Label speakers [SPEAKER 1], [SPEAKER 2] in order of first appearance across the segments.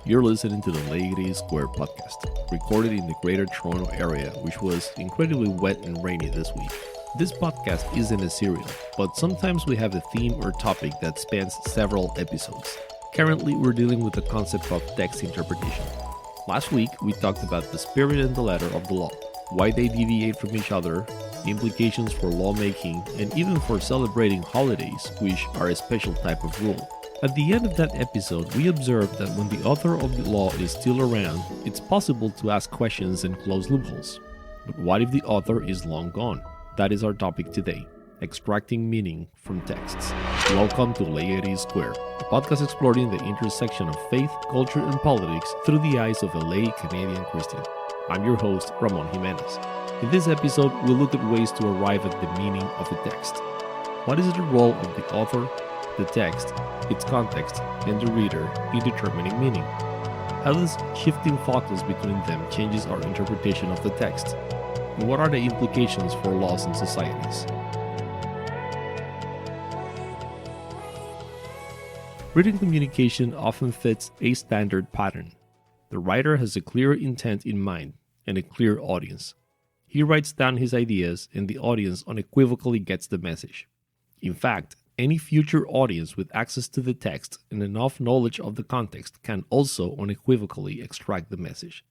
[SPEAKER 1] You're listening to the Laity Square podcast, recorded in the Greater Toronto area, which was incredibly wet and rainy this week. This podcast isn't a serial, but sometimes we have a theme or topic that spans several episodes. Currently, we're dealing with the concept of text interpretation. Last week, we talked about the spirit and the letter of the law, why they deviate from each other, the implications for lawmaking, and even for celebrating holidays, which are a special type of rule. At the end of that episode, we observed that when the author of the law is still around, it's possible to ask questions and close loopholes. But what if the author is long gone? That is our topic today, extracting meaning from texts. Welcome to Laity Square, a podcast exploring the intersection of faith, culture, and politics through the eyes of a lay Canadian Christian. I'm your host, Ramon Jimenez. In this episode, we'll look at ways to arrive at the meaning of a text. What is the role of the author, the text, its context, and the reader in determining meaning? How does shifting focus between them changes our interpretation of the text? And what are the implications for laws and societies? Written communication often fits a standard pattern. The writer has a clear intent in mind and a clear audience. He writes down his ideas and the audience unequivocally gets the message. In fact, any future audience with access to the text and enough knowledge of the context can also unequivocally extract the message.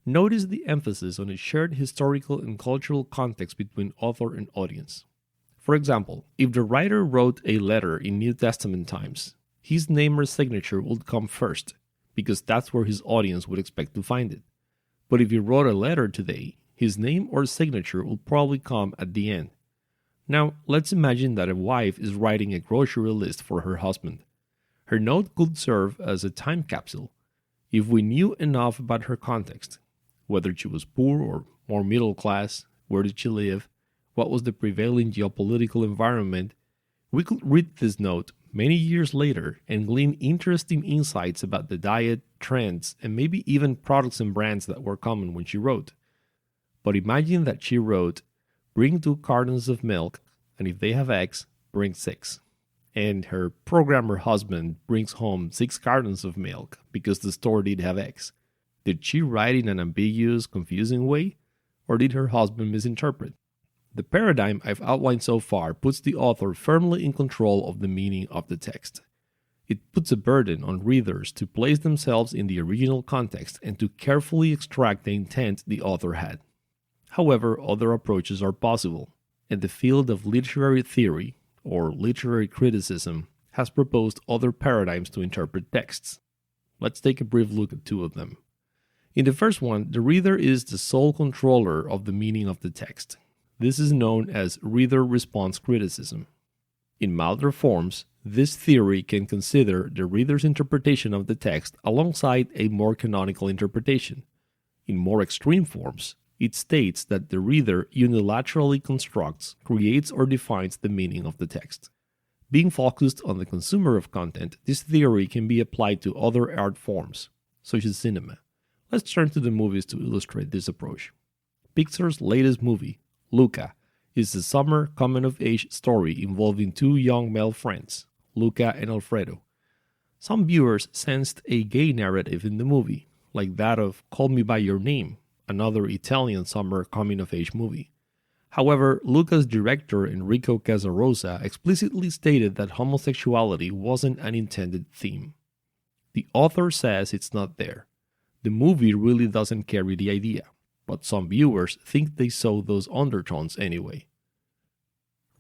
[SPEAKER 1] Notice the emphasis on a shared historical and cultural context between author and audience. For example, if the writer wrote a letter in New Testament times, his name or signature would come first, because that's where his audience would expect to find it. But if he wrote a letter today, his name or signature will probably come at the end. Now, let's imagine that a wife is writing a grocery list for her husband. Her note could serve as a time capsule. If we knew enough about her context, whether she was poor or more middle class, where did she live, what was the prevailing geopolitical environment, we could read this note many years later and glean interesting insights about the diet, trends, and maybe even products and brands that were common when she wrote. But imagine that she wrote, "Bring 2 cartons of milk, and if they have eggs, bring 6. And her programmer husband brings home 6 cartons of milk because the store did have eggs. Did she write in an ambiguous, confusing way, or did her husband misinterpret? The paradigm I've outlined so far puts the author firmly in control of the meaning of the text. It puts a burden on readers to place themselves in the original context and to carefully extract the intent the author had. However, other approaches are possible, and the field of literary theory, or literary criticism, has proposed other paradigms to interpret texts. Let's take a brief look at 2 of them. In the first one, the reader is the sole controller of the meaning of the text. This is known as reader response criticism. In milder forms, this theory can consider the reader's interpretation of the text alongside a more canonical interpretation. In more extreme forms, it states that the reader unilaterally constructs, creates, or defines the meaning of the text. Being focused on the consumer of content, this theory can be applied to other art forms, such as cinema. Let's turn to the movies to illustrate this approach. Pixar's latest movie, Luca, is a summer coming-of-age story involving 2 young male friends, Luca and Alfredo. Some viewers sensed a gay narrative in the movie, like that of Call Me By Your Name, another Italian summer coming-of-age movie. However, Luca's director Enrico Casarosa explicitly stated that homosexuality wasn't an intended theme. The author says it's not there. The movie really doesn't carry the idea, but some viewers think they saw those undertones anyway.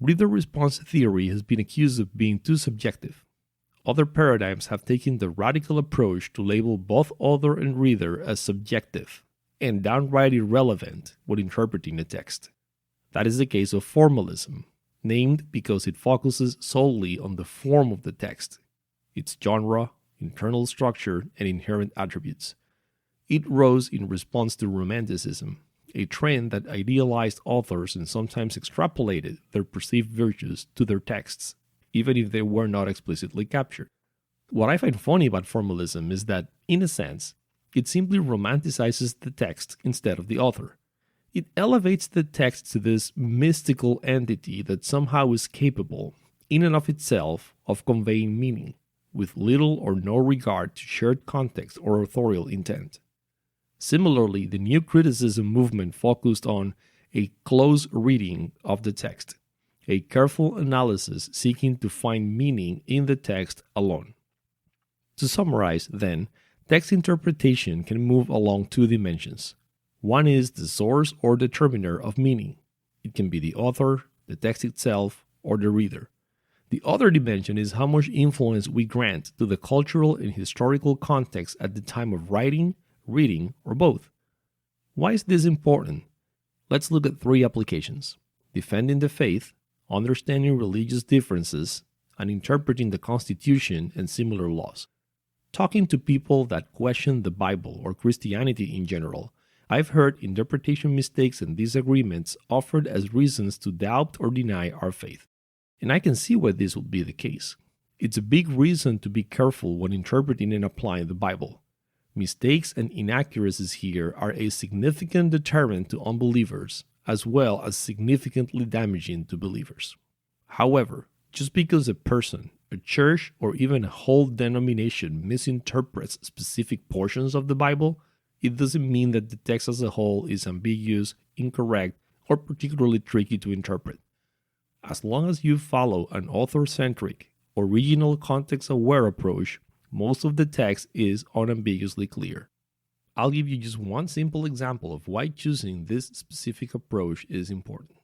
[SPEAKER 1] Reader response theory has been accused of being too subjective. Other paradigms have taken the radical approach to label both author and reader as subjective and downright irrelevant when interpreting a text. That is the case of formalism, named because it focuses solely on the form of the text, its genre, internal structure, and inherent attributes. It rose in response to Romanticism, a trend that idealized authors and sometimes extrapolated their perceived virtues to their texts, even if they were not explicitly captured. What I find funny about formalism is that, in a sense, it simply romanticizes the text instead of the author. It elevates the text to this mystical entity that somehow is capable, in and of itself, of conveying meaning, with little or no regard to shared context or authorial intent. Similarly, the New Criticism movement focused on a close reading of the text, a careful analysis seeking to find meaning in the text alone. To summarize, then, text interpretation can move along two dimensions. One is the source or determiner of meaning. It can be the author, the text itself, or the reader. The other dimension is how much influence we grant to the cultural and historical context at the time of writing, reading, or both. Why is this important? Let's look at three applications: defending the faith, understanding religious differences, and interpreting the Constitution and similar laws. Talking to people that question the Bible or Christianity in general, I've heard interpretation mistakes and disagreements offered as reasons to doubt or deny our faith. And I can see why this would be the case. It's a big reason to be careful when interpreting and applying the Bible. Mistakes and inaccuracies here are a significant deterrent to unbelievers, as well as significantly damaging to believers. However, just because a person, a church, or even a whole denomination misinterprets specific portions of the Bible, it doesn't mean that the text as a whole is ambiguous, incorrect, or particularly tricky to interpret. As long as you follow an author-centric, original context-aware approach, most of the text is unambiguously clear. I'll give you just one simple example of why choosing this specific approach is important.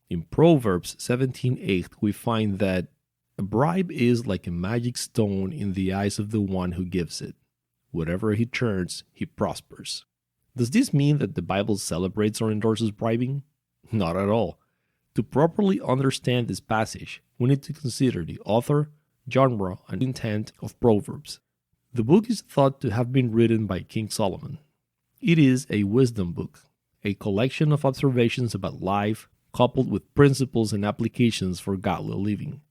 [SPEAKER 1] In Proverbs 17:8, we find that a bribe is like a magic stone in the eyes of the one who gives it. Whatever he turns, he prospers. Does this mean that the Bible celebrates or endorses bribing? Not at all. To properly understand this passage, we need to consider the author, genre, and intent of Proverbs. The book is thought to have been written by King Solomon. It is a wisdom book, a collection of observations about life, coupled with principles and applications for godly living.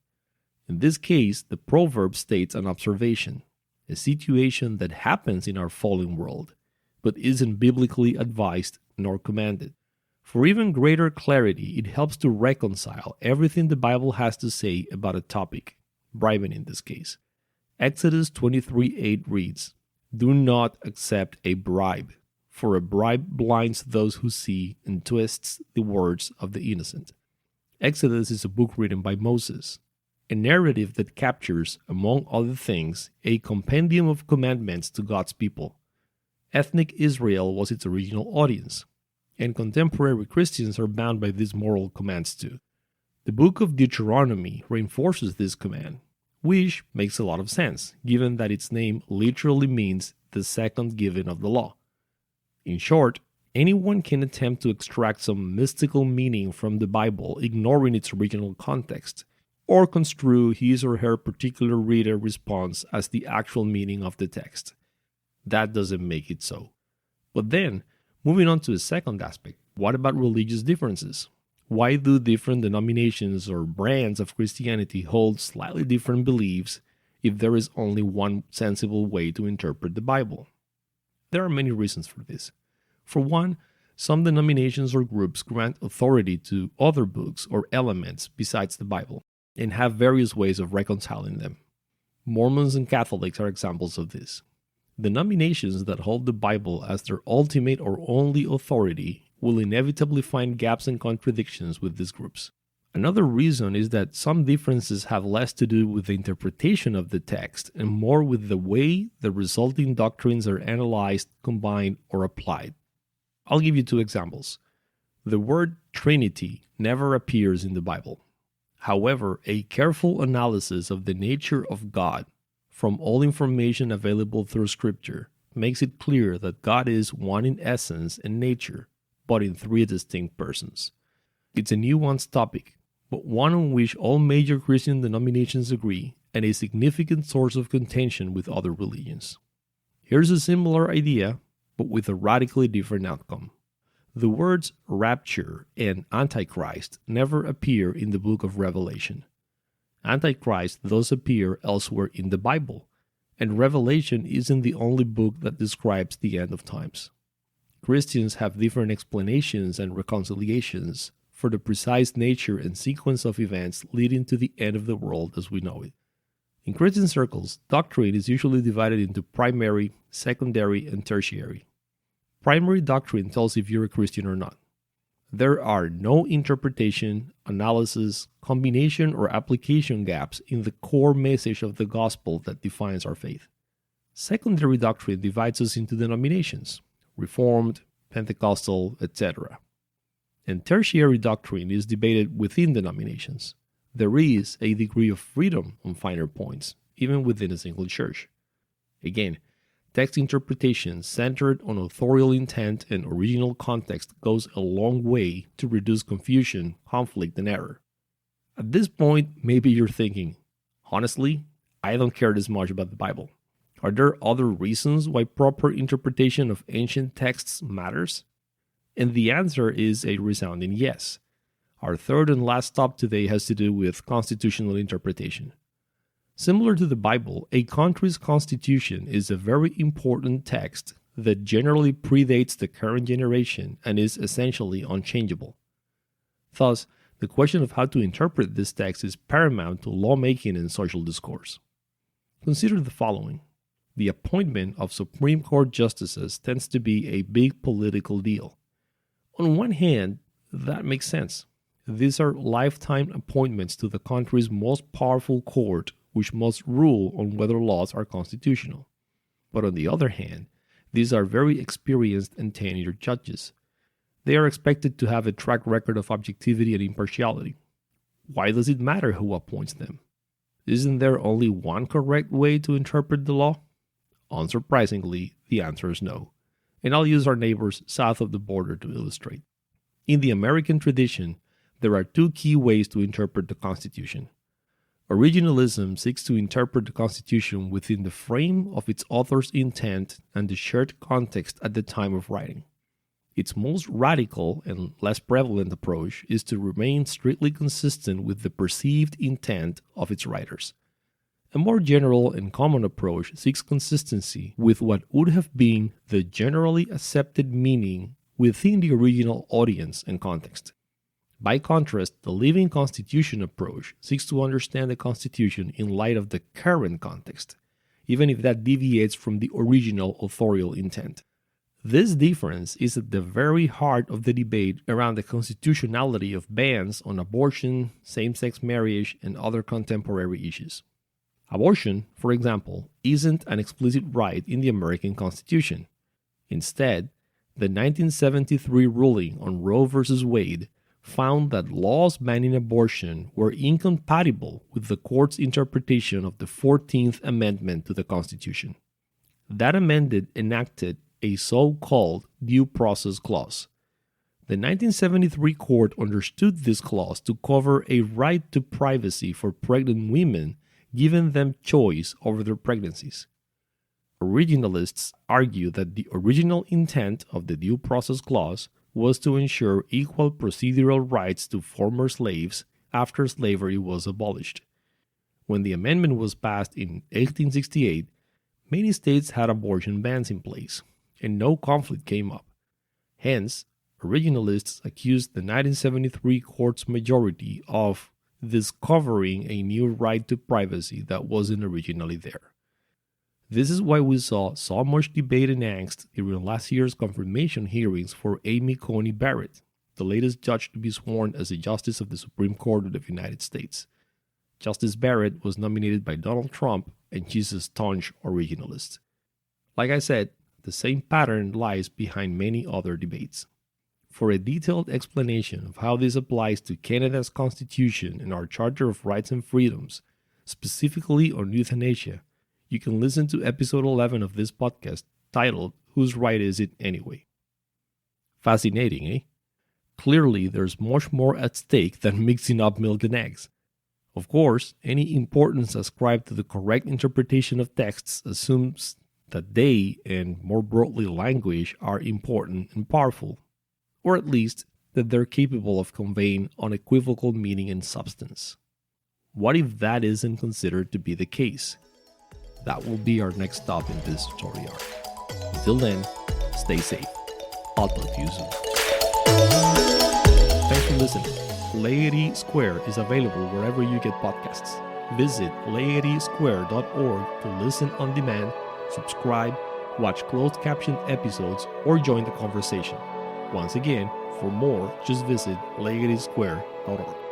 [SPEAKER 1] In this case, the proverb states an observation, a situation that happens in our fallen world, but isn't biblically advised nor commanded. For even greater clarity, it helps to reconcile everything the Bible has to say about a topic, bribing in this case. Exodus 23:8 reads, "Do not accept a bribe, for a bribe blinds those who see and twists the words of the innocent." Exodus is a book written by Moses, a narrative that captures, among other things, a compendium of commandments to God's people. Ethnic Israel was its original audience, and contemporary Christians are bound by these moral commands too. The book of Deuteronomy reinforces this command, which makes a lot of sense, given that its name literally means the second giving of the law. In short, anyone can attempt to extract some mystical meaning from the Bible, ignoring its original context, or construe his or her particular reader response as the actual meaning of the text. That doesn't make it so. But then, moving on to the second aspect, what about religious differences? Why do different denominations or brands of Christianity hold slightly different beliefs if there is only one sensible way to interpret the Bible? There are many reasons for this. For one, some denominations or groups grant authority to other books or elements besides the Bible, and have various ways of reconciling them. Mormons and Catholics are examples of this. Denominations that hold the Bible as their ultimate or only authority will inevitably find gaps and contradictions with these groups. Another reason is that some differences have less to do with the interpretation of the text and more with the way the resulting doctrines are analyzed, combined, or applied. I'll give you two examples. The word Trinity never appears in the Bible. However, a careful analysis of the nature of God from all information available through Scripture makes it clear that God is one in essence and nature, but in three distinct persons. It's a nuanced topic, but one on which all major Christian denominations agree, and a significant source of contention with other religions. Here's a similar idea, but with a radically different outcome. The words rapture and Antichrist never appear in the book of Revelation. Antichrist thus appear elsewhere in the Bible, and Revelation isn't the only book that describes the end of times. Christians have different explanations and reconciliations for the precise nature and sequence of events leading to the end of the world as we know it. In Christian circles, doctrine is usually divided into primary, secondary, and tertiary. Primary doctrine tells if you're a Christian or not. There are no interpretation, analysis, combination, or application gaps in the core message of the gospel that defines our faith. Secondary doctrine divides us into denominations, Reformed, Pentecostal, etc. And tertiary doctrine is debated within denominations. There is a degree of freedom on finer points, even within a single church. Again, text interpretation centered on authorial intent and original context goes a long way to reduce confusion, conflict, and error. At this point, maybe you're thinking, honestly, I don't care this much about the Bible. Are there other reasons why proper interpretation of ancient texts matters? And the answer is a resounding yes. Our third and last stop today has to do with constitutional interpretation. Similar to the Bible, a country's constitution is a very important text that generally predates the current generation and is essentially unchangeable. Thus, the question of how to interpret this text is paramount to lawmaking and social discourse. Consider the following. The appointment of Supreme Court justices tends to be a big political deal. On one hand, that makes sense. These are lifetime appointments to the country's most powerful court, which must rule on whether laws are constitutional. But on the other hand, these are very experienced and tenured judges. They are expected to have a track record of objectivity and impartiality. Why does it matter who appoints them? Isn't there only one correct way to interpret the law? Unsurprisingly, the answer is no. And I'll use our neighbors south of the border to illustrate. In the American tradition, there are two key ways to interpret the Constitution. Originalism seeks to interpret the Constitution within the frame of its author's intent and the shared context at the time of writing. Its most radical and less prevalent approach is to remain strictly consistent with the perceived intent of its writers. A more general and common approach seeks consistency with what would have been the generally accepted meaning within the original audience and context. By contrast, the Living Constitution approach seeks to understand the Constitution in light of the current context, even if that deviates from the original authorial intent. This difference is at the very heart of the debate around the constitutionality of bans on abortion, same-sex marriage, and other contemporary issues. Abortion, for example, isn't an explicit right in the American Constitution. Instead, the 1973 ruling on Roe v. Wade found that laws banning abortion were incompatible with the court's interpretation of the 14th Amendment to the Constitution. That amendment enacted a so-called due process clause. The 1973 court understood this clause to cover a right to privacy for pregnant women, giving them choice over their pregnancies. Originalists argue that the original intent of the due process clause was to ensure equal procedural rights to former slaves after slavery was abolished. When the amendment was passed in 1868, many states had abortion bans in place, and no conflict came up. Hence, originalists accused the 1973 court's majority of discovering a new right to privacy that wasn't originally there. This is why we saw so much debate and angst during last year's confirmation hearings for Amy Coney Barrett, the latest judge to be sworn as a justice of the Supreme Court of the United States. Justice Barrett was nominated by Donald Trump, and she's a staunch originalist. Like I said, the same pattern lies behind many other debates. For a detailed explanation of how this applies to Canada's Constitution and our Charter of Rights and Freedoms, specifically on euthanasia, you can listen to episode 11 of this podcast titled, Whose Right Is It Anyway? Fascinating, eh? Clearly, there's much more at stake than mixing up milk and eggs. Of course, any importance ascribed to the correct interpretation of texts assumes that they, and more broadly language, are important and powerful, or at least that they're capable of conveying unequivocal meaning and substance. What if that isn't considered to be the case? That will be our next stop in this tutorial. Until then, stay safe. I'll talk to you soon. Thanks for listening. Laity Square is available wherever you get podcasts. Visit laitysquare.org to listen on demand, subscribe, watch closed captioned episodes, or join the conversation. Once again, for more, just visit laitysquare.org.